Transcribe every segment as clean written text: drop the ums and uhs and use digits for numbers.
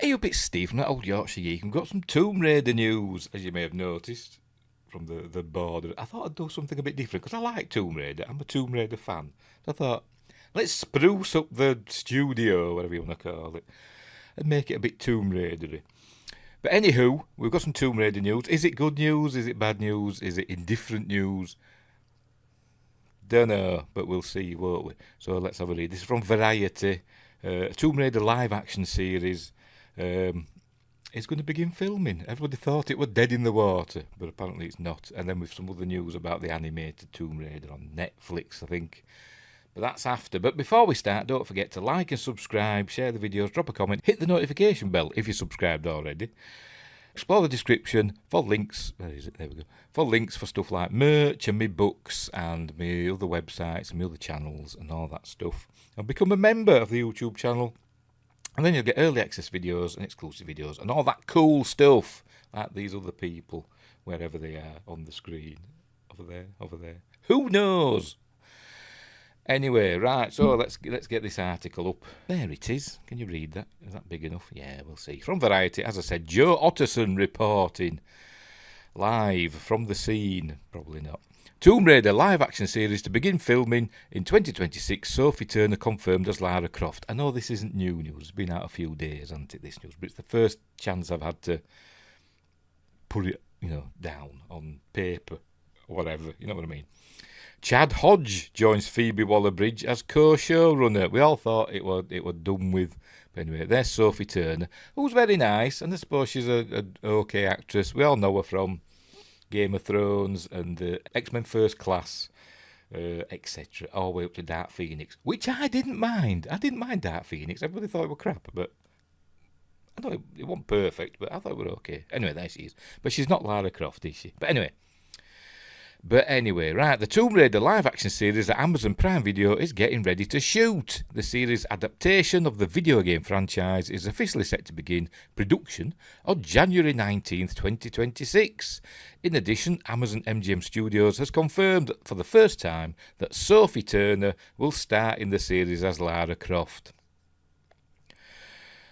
Hey up, it's Steve from that old Yorkshire Geek. We've got some Tomb Raider news, as you may have noticed from the border. I thought I'd do something a bit different because I like Tomb Raider. I'm a Tomb Raider fan. So I thought, let's spruce up the studio, whatever you want to call it, and make it a bit Tomb Raidery. But anywho, we've got some Tomb Raider news. Is it good news? Is it bad news? Is it indifferent news? Don't know, but we'll see, won't we? So let's have a read. This is from Variety. A Tomb Raider live action series is going to begin filming. Everybody thought it was dead in the water, but apparently it's not. And then with some other news about the animated Tomb Raider on Netflix, I think. But that's after. But before we start, don't forget to like and subscribe, share the videos, drop a comment, hit the notification bell if you're subscribed already. Explore the description for links. Where is it? There we go. For links for stuff like merch and my books and my other websites and my other channels and all that stuff. And become a member of the YouTube channel. And then you'll get early access videos and exclusive videos and all that cool stuff like these other people, wherever they are on the screen. Over there. Who knows? Anyway, right, so let's get this article up. There it is. Can you read that? Is that big enough? Yeah, we'll see. From Variety, as I said, Joe Otterson reporting live from the scene. Probably not. Tomb Raider live-action series to begin filming in 2026. Sophie Turner confirmed as Lara Croft. I know this isn't new news. It's been out a few days, hasn't it, this news? But it's the first chance I've had to put it, down on paper or whatever. You know what I mean? Chad Hodge joins Phoebe Waller-Bridge as co-showrunner. We all thought it was done with. But anyway, there's Sophie Turner, who's very nice, and I suppose she's an okay actress. We all know her from Game of Thrones and X-Men First Class, etc. All the way up to Dark Phoenix, which I didn't mind. I didn't mind Dark Phoenix. Everybody thought it was crap, but I thought it wasn't perfect, but I thought it was okay. Anyway, there she is. But she's not Lara Croft, is she? But anyway, right, the Tomb Raider live-action series that Amazon Prime Video is getting ready to shoot. The series adaptation of the video game franchise is officially set to begin production on January 19th, 2026. In addition, Amazon MGM Studios has confirmed for the first time that Sophie Turner will star in the series as Lara Croft.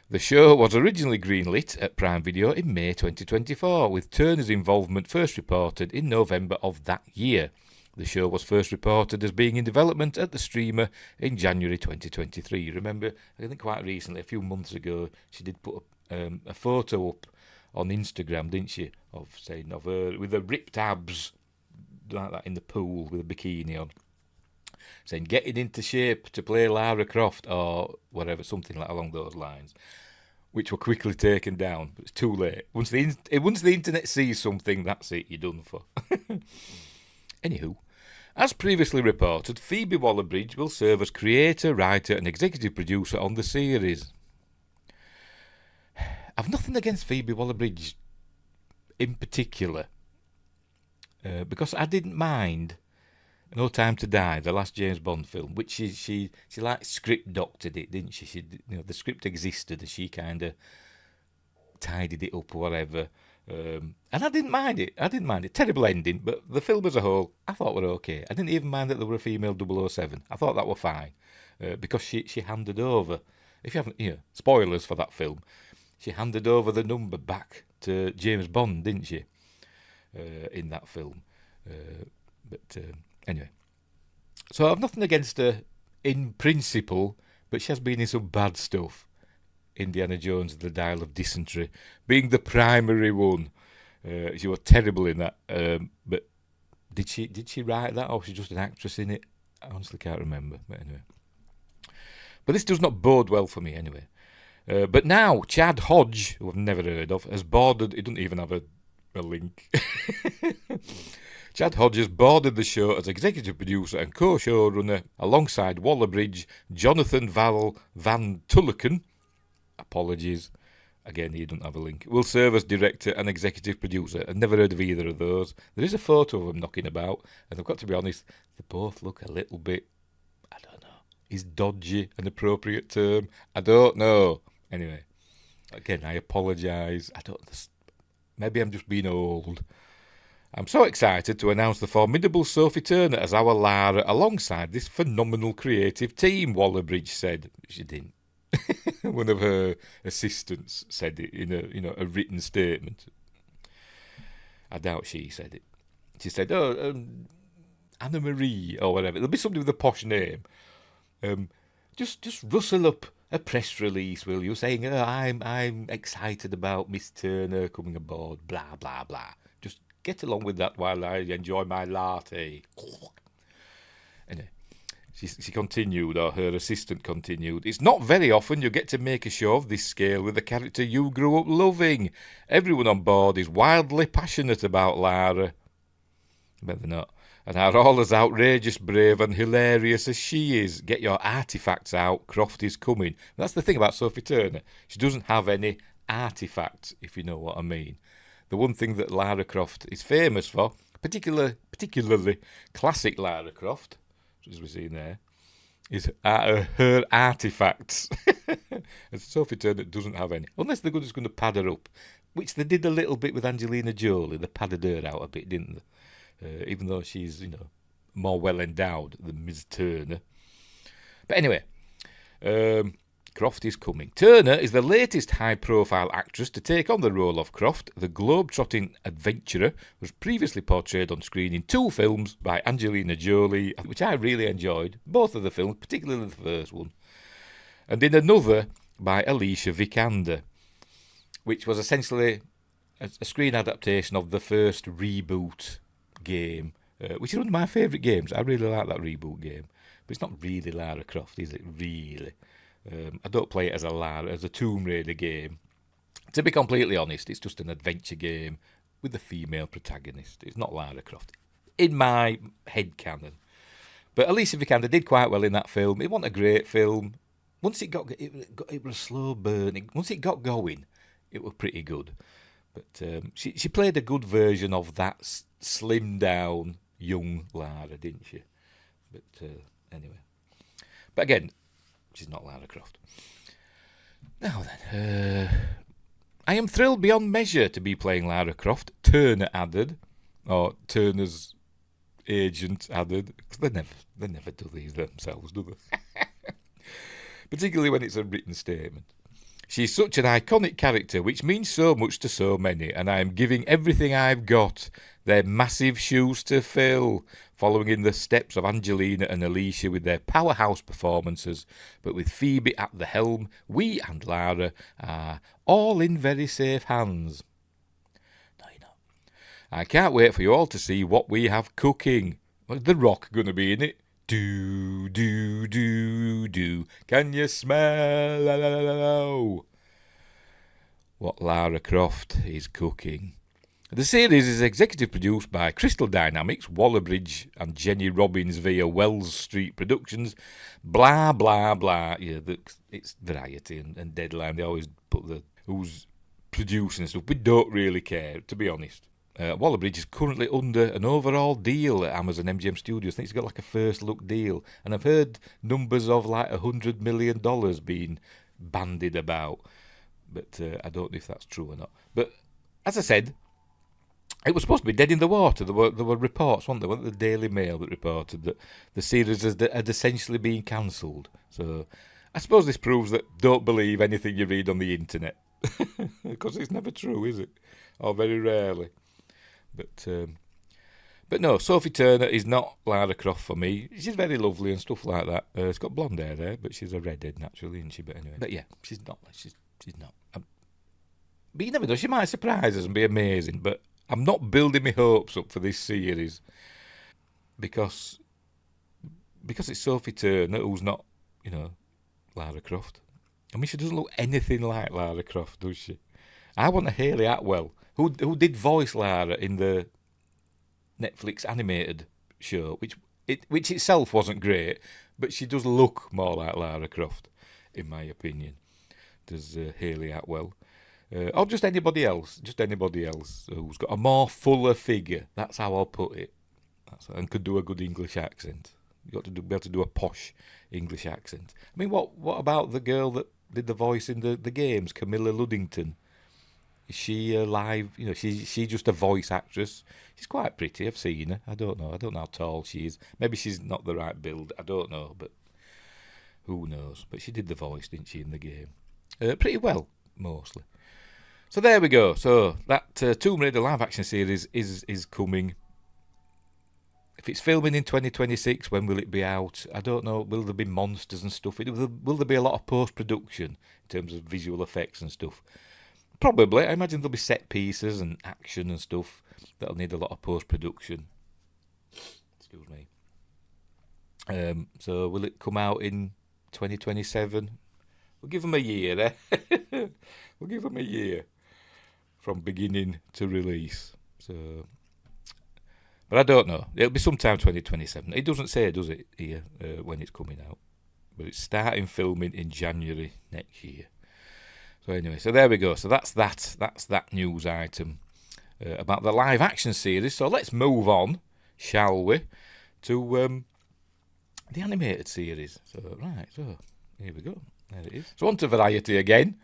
The show was originally greenlit at Prime Video in May 2024, with Turner's involvement first reported in November of that year. The show was first reported as being in development at the streamer in January 2023. Remember, I think quite recently, a few months ago, she did put a photo up on Instagram, didn't she, of her with her ripped abs, like that in the pool with a bikini on, saying getting into shape to play Lara Croft or whatever, something like along those lines, which were quickly taken down. But it's too late. Once the internet sees something, that's it, you're done for. Anywho, as previously reported, Phoebe Waller-Bridge will serve as creator, writer and executive producer on the series. I've nothing against Phoebe Waller-Bridge in particular, because I didn't mind No Time to Die, the last James Bond film, which she like script doctored it, didn't she? The script existed and she kind of tidied it up or whatever. And I didn't mind it. Terrible ending, but the film as a whole, I thought were okay. I didn't even mind that there were a female 007. I thought that were fine, because she handed over. If you haven't, spoilers for that film. She handed over the number back to James Bond, didn't she? In that film, Anyway, so I've nothing against her in principle, but she has been in some bad stuff. Indiana Jones and the Dial of Dysentery being the primary one. She was terrible in that. But did she write that, or was she just an actress in it? I honestly can't remember. But anyway, but this does not bode well for me anyway. But now Chad Hodge, who I've never heard of, has boarded. He doesn't even have a link. Chad Hodge has boarded the show as executive producer and co-showrunner alongside Waller-Bridge, Jonathan Van Tulleken. Apologies. Again, he doesn't have a link. Will serve as director and executive producer. I've never heard of either of those. There is a photo of them knocking about, and I've got to be honest, they both look a little bit, I don't know. Is dodgy an appropriate term? I don't know. Anyway, again, I apologise. Maybe I'm just being old. I'm so excited to announce the formidable Sophie Turner as our Lara alongside this phenomenal creative team, Waller-Bridge said. She didn't. One of her assistants said it in a written statement. I doubt she said it. She said, Anna Marie or whatever. There'll be somebody with a posh name. Just rustle up a press release, will you, saying, I'm excited about Miss Turner coming aboard, blah, blah, blah. Just get along with that while I enjoy my latte. Anyway, she continued, or her assistant continued, it's not very often you get to make a show of this scale with a character you grew up loving. Everyone on board is wildly passionate about Lara. But they're not. And are all as outrageous, brave and hilarious as she is. Get your artefacts out, Croft is coming. That's the thing about Sophie Turner. She doesn't have any artefacts, if you know what I mean. The one thing that Lara Croft is famous for, particularly classic Lara Croft, as we've seen there, is her artefacts. And Sophie Turner doesn't have any. Unless they're just going to pad her up, which they did a little bit with Angelina Jolie. They padded her out a bit, didn't they? Even though she's, more well endowed than Ms. Turner. But anyway, Croft is coming. Turner is the latest high-profile actress to take on the role of Croft. The globe-trotting adventurer was previously portrayed on screen in 2 films by Angelina Jolie, which I really enjoyed, both of the films, particularly the first one, and in another by Alicia Vikander, which was essentially a screen adaptation of the first reboot game, which is one of my favourite games. I really like that reboot game, but it's not really Lara Croft, is it? Really, I don't play it as a Tomb Raider game. To be completely honest, it's just an adventure game with a female protagonist. It's not Lara Croft, in my head canon. But Alicia Vikander did quite well in that film. It wasn't a great film. Once it was a slow burn. Once it got going, it was pretty good. But she played a good version of that slimmed down young Lara, didn't she? But anyway. But again, she's not Lara Croft. Now then, I am thrilled beyond measure to be playing Lara Croft, Turner added, or Turner's agent added, because they never do these themselves, do they? Particularly when it's a written statement. She's such an iconic character, which means so much to so many, and I am giving everything I've got. They're massive shoes to fill, following in the steps of Angelina and Alicia with their powerhouse performances, but with Phoebe at the helm, we and Lara are all in very safe hands. No, you're not. I can't wait for you all to see what we have cooking. What's The Rock going to be in it? Do, do, do, do. Can you smell what Lara Croft is cooking? The series is executive produced by Crystal Dynamics, Wallerbridge and Jenny Robbins via Wells Street Productions. Blah, blah, blah. Yeah, it's Variety and Deadline. They always put who's producing and stuff. We don't really care, to be honest. Wallerbridge is currently under an overall deal at Amazon MGM Studios. I think it's got like a first look deal. And I've heard numbers of like $100 million being bandied about. But I don't know if that's true or not. But as I said, it was supposed to be dead in the water. There were reports, weren't there? Wasn't the Daily Mail that reported that the series had essentially been cancelled. So I suppose this proves that don't believe anything you read on the internet. Because it's never true, is it? Or very rarely. But no, Sophie Turner is not Lara Croft for me. She's very lovely and stuff like that. She's got blonde hair there, but she's a redhead naturally, isn't she? But anyway, but yeah, she's not. She's not. But you never know. She might surprise us and be amazing. But I'm not building my hopes up for this series because it's Sophie Turner who's not, Lara Croft. I mean, she doesn't look anything like Lara Croft, does she? I want a Hayley Atwell who did voice Lara in the Netflix animated show, which itself wasn't great, but she does look more like Lara Croft, in my opinion. Does Hayley Atwell. Or just anybody else who's got a more fuller figure. That's how I'll put it. And could do a good English accent. You've got to be able to do a posh English accent. I mean, what about the girl that did the voice in the games, Camilla Luddington? Is she live? She's just a voice actress. She's quite pretty. I've seen her. I don't know how tall she is. Maybe she's not the right build. I don't know. But Who knows? But she did the voice, didn't she, in the game? Pretty well, mostly. So there we go. So that Tomb Raider live action series is coming. If it's filming in 2026, when will it be out? I don't know. Will there be monsters and stuff? Will there be a lot of post-production in terms of visual effects and stuff? Probably. I imagine there'll be set pieces and action and stuff that'll need a lot of post-production. Excuse me. So will it come out in 2027? We'll give them a year, eh? We'll give them a year from beginning to release. So, but I don't know. It'll be sometime 2027. It doesn't say, does it, here, when it's coming out. But it's starting filming in January next year. So anyway, so there we go. So that's that news item about the live action series. So let's move on, shall we, to the animated series. So right, so here we go. There it is. So on to Variety again.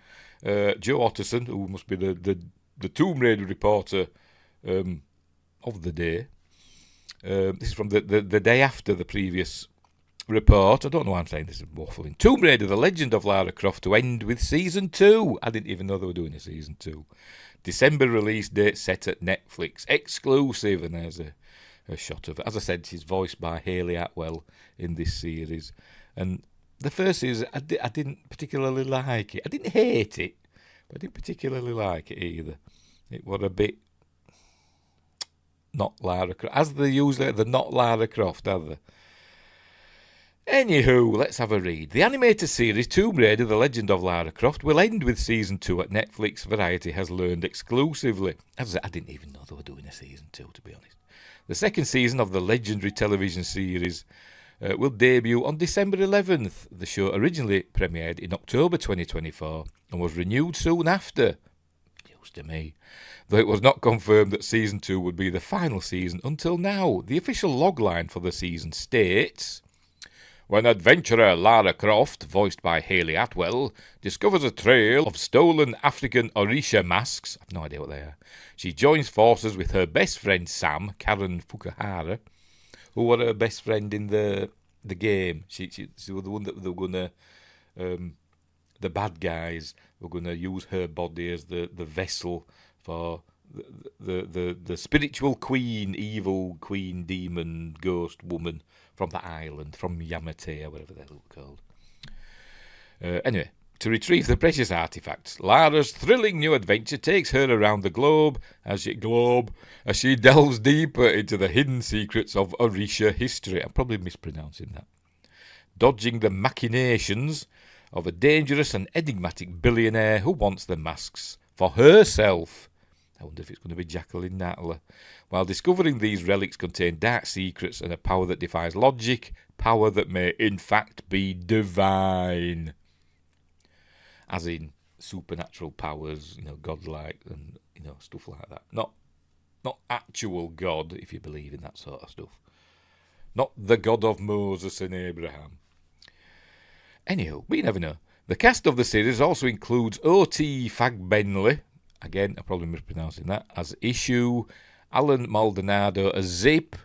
Joe Otterson, who must be the Tomb Raider reporter of the day. This is from the day after the previous report. I don't know why I'm saying this is waffling. Tomb Raider, The Legend of Lara Croft to end with Season 2. I didn't even know they were doing a Season 2. December release date set at Netflix. Exclusive. And there's a shot of it. As I said, she's voiced by Hayley Atwell in this series. And the first season, I didn't particularly like it. I didn't hate it, but I didn't particularly like it either. It was a bit not Lara Croft. As they usually, they're not Lara Croft, are they? Anywho, let's have a read. The animated series Tomb Raider, The Legend of Lara Croft will end with Season 2 at Netflix, Variety has learned exclusively. As I said, I didn't even know they were doing a Season 2, to be honest. The second season of the legendary television series will debut on December 11th. The show originally premiered in October 2024 and was renewed soon after. News to me. Though it was not confirmed that Season 2 would be the final season until now. The official logline for the season states, when adventurer Lara Croft, voiced by Hayley Atwell, discovers a trail of stolen African Orisha masks, I've no idea what they are, she joins forces with her best friend Sam, Karen Fukuhara, who were her best friend in the game. She was the one that they were going to, the bad guys were going to use her body as the vessel for the spiritual queen, evil queen, demon, ghost woman from the island, from Yamate, whatever they're called. Anyway, to retrieve the precious artifacts, Lara's thrilling new adventure takes her around the globe as she delves deeper into the hidden secrets of Orisha history. I'm probably mispronouncing that. Dodging the machinations of a dangerous and enigmatic billionaire who wants the masks for herself. I wonder if it's going to be Jacqueline Natala. While discovering these relics contain dark secrets and a power that defies logic, power that may in fact be divine. As in supernatural powers, godlike and, stuff like that. Not actual God, if you believe in that sort of stuff. Not the God of Moses and Abraham. Anywho, we never know. The cast of the series also includes O.T. Fagbenley, again, I'm probably mispronouncing that, as Issue, Alan Maldonado as Zip.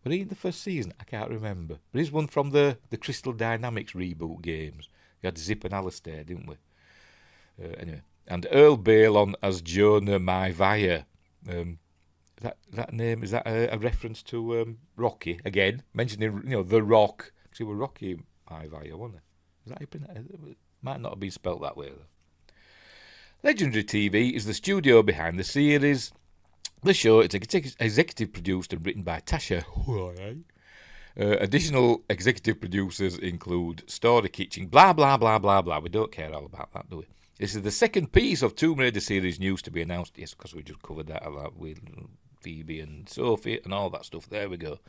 Were he in the first season? I can't remember. But he's one from the Crystal Dynamics reboot games. We had Zip and Alistair, didn't we? Anyway. And Earl Balon as Jonah Maivia. That name, is that a reference to Rocky? Again, mentioning, The Rock. Because he was Rocky Maivia, wasn't he? Is that how you pronounce it? Might not have been spelt that way, though. Legendary TV is the studio behind the series. The show is executive produced and written by Tasha Huay. Additional executive producers include Story Kitchen, blah, blah, blah, blah, blah. We don't care all about that, do we? This is the second piece of Tomb Raider series news to be announced. Yes, because we just covered that with Phoebe and Sophie and all that stuff. There we go.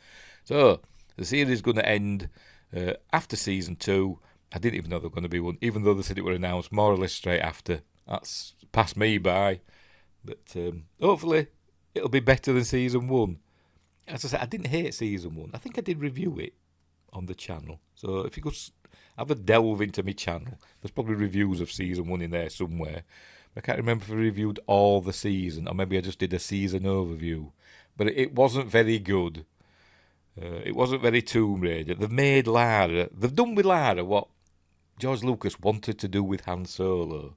So, the series is going to end after Season 2. I didn't even know there was going to be one, even though they said it were announced more or less straight after. That's passed me by. But hopefully it'll be better than Season 1. As I said, I didn't hate Season 1. I think I did review it on the channel. So if you could have a delve into my channel, there's probably reviews of Season 1 in there somewhere. I can't remember if I reviewed all the season, or maybe I just did a season overview. But it wasn't very good. It wasn't very Tomb Raider. They've made Lara. They've done with Lara what George Lucas wanted to do with Han Solo.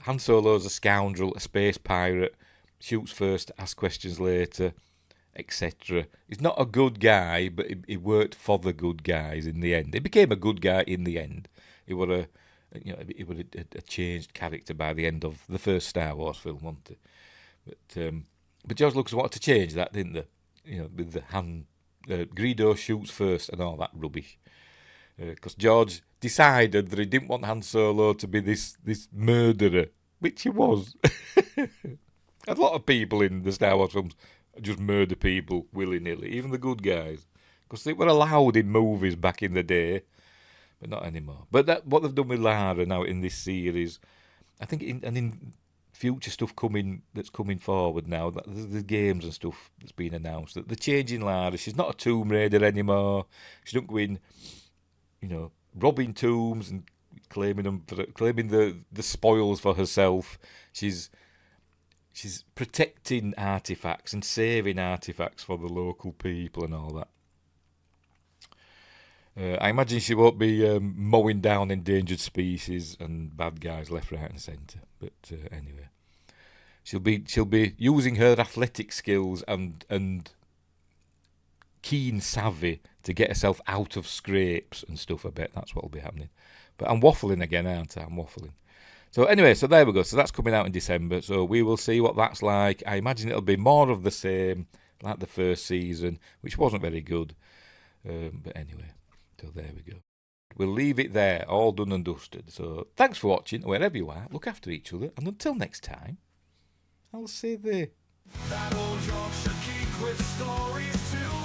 Han Solo's a scoundrel, a space pirate, shoots first, asks questions later, etc. He's not a good guy, but he worked for the good guys in the end. He became a good guy in the end. He was a changed character by the end of the first Star Wars film, wasn't he? But George Lucas wanted to change that, didn't they? With the Greedo shoots first and all that rubbish. Because George decided that he didn't want Han Solo to be this murderer, which he was. A lot of people in the Star Wars films just murder people willy-nilly, even the good guys, because they were allowed in movies back in the day, but not anymore. But what they've done with Lara now in this series, I think, in future stuff that's coming forward now, the games and stuff that's been announced, that they're changing Lara. She's not a Tomb Raider anymore. She don't go in, robbing tombs and claiming the spoils for herself. She's protecting artifacts and saving artifacts for the local people and all that. I imagine she won't be mowing down endangered species and bad guys left, right, and centre. But anyway, she'll be using her athletic skills and keen savvy to get herself out of scrapes and stuff. I bet that's what'll be happening. But I'm waffling again, aren't I? I'm waffling. So anyway, so there we go. So that's coming out in December. So we will see what that's like. I imagine it'll be more of the same, like the first season, which wasn't very good. But anyway, so there we go. We'll leave it there, all done and dusted. So thanks for watching, wherever you are. Look after each other. And until next time, I'll say the... That old Yorkshire Geek with stories to